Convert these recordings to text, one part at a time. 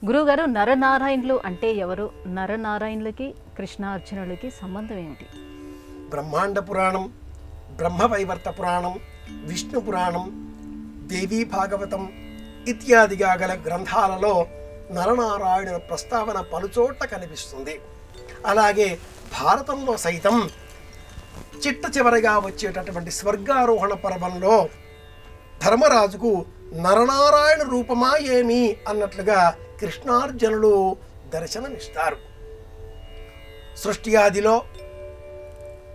గురువుగారు, నరనారాయణులు అంటే ఎవరు? నరనారాయణులకి కృష్ణార్జునులకి సంబంధం ఏమిటి? బ్రహ్మాండ పురాణం, బ్రహ్మవైవర్త పురాణం, విష్ణు పురాణం, దేవీ భాగవతం ఇత్యాదిగా గల గ్రంథాలలో నరనారాయణుల ప్రస్తావన పలుచోట్ల కనిపిస్తుంది. అలాగే భారతంలో సైతం చిట్ట చివరిగా వచ్చేటటువంటి స్వర్గారోహణ పర్వంలో ధర్మరాజుకు నరనారాయణ రూపమా ఏమి అన్నట్లుగా కృష్ణార్జునులు దర్శనమిస్తారు. సృష్టి ఆదిలో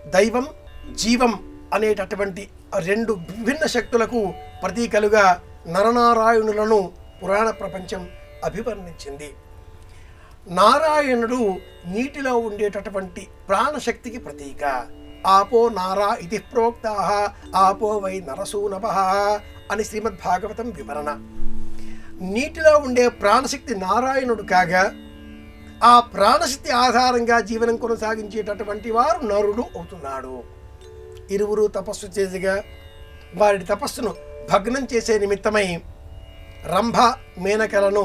దైవం, జీవం అనేటటువంటి రెండు విభిన్న శక్తులకు ప్రతీకలుగా నరనారాయణులను పురాణ ప్రపంచం అభివర్ణించింది. నారాయణుడు నీటిలో ఉండేటటువంటి ప్రాణశక్తికి ప్రతీక. ఆపో నారా ఇది ప్రోక్తాః ఆపో వై నరసూనవః అని శ్రీమద్భాగవతం వివరణ. నీటిలో ఉండే ప్రాణశక్తి నారాయణుడు కాగా ఆ ప్రాణశక్తి ఆధారంగా జీవనం కొనసాగించేటటువంటి వారు నరుడు అవుతున్నాడు. ఇరువురు తపస్సు చేసిగా వారి తపస్సును భగ్నం చేసే నిమిత్తమై రంభ మేనకలను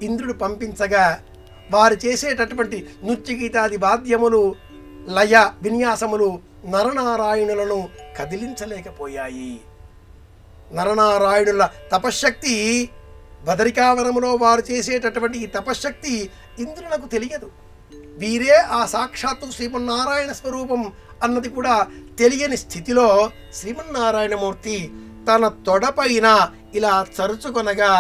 ఇంద్రుడు పంపించగా వారు చేసేటటువంటి నృత్యగీతాది వాద్యములు, లయ విన్యాసములు నరనారాయణులను కదిలించలేకపోయాయి. నరనారాయణుల తపశ్శక్తి, బదరికావనములో వారు చేసేటటువంటి ఈ తపశ్శక్తి ఇంద్రులకు తెలియదు. వీరే ఆ సాక్షాత్తు శ్రీమన్నారాయణ స్వరూపం అన్నది కూడా తెలియని స్థితిలో శ్రీమన్నారాయణమూర్తి తన తొడపైన ఇలా చరుచుకొనగా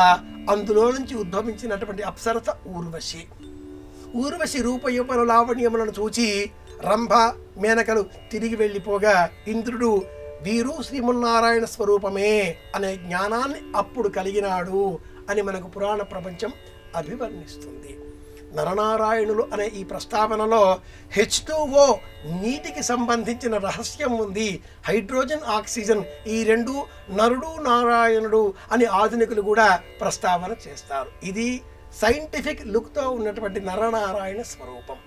అందులో నుంచి ఉద్భవించినటువంటి అప్సరస ఊర్వశి. ఊర్వశి రూపయౌవన లావణ్యములను చూచి రంభ మేనకలు తిరిగి వెళ్ళిపోగా ఇంద్రుడు వీరు శ్రీమన్నారాయణ స్వరూపమే అనే జ్ఞానాన్ని అప్పుడు కలిగినాడు అని మనకు పురాణ ప్రపంచం అభివర్ణిస్తుంది. నరనారాయణులు అనే ఈ ప్రస్తావనలో H2O నీటికి సంబంధించిన రహస్యం ఉంది. హైడ్రోజన్, ఆక్సిజన్ ఈ రెండు నరుడు నారాయణుడు అని ఆధునికులు కూడా ప్రస్తావన చేస్తారు. ఇది సైంటిఫిక్ లుక్తో ఉన్నటువంటి నరనారాయణ స్వరూపం.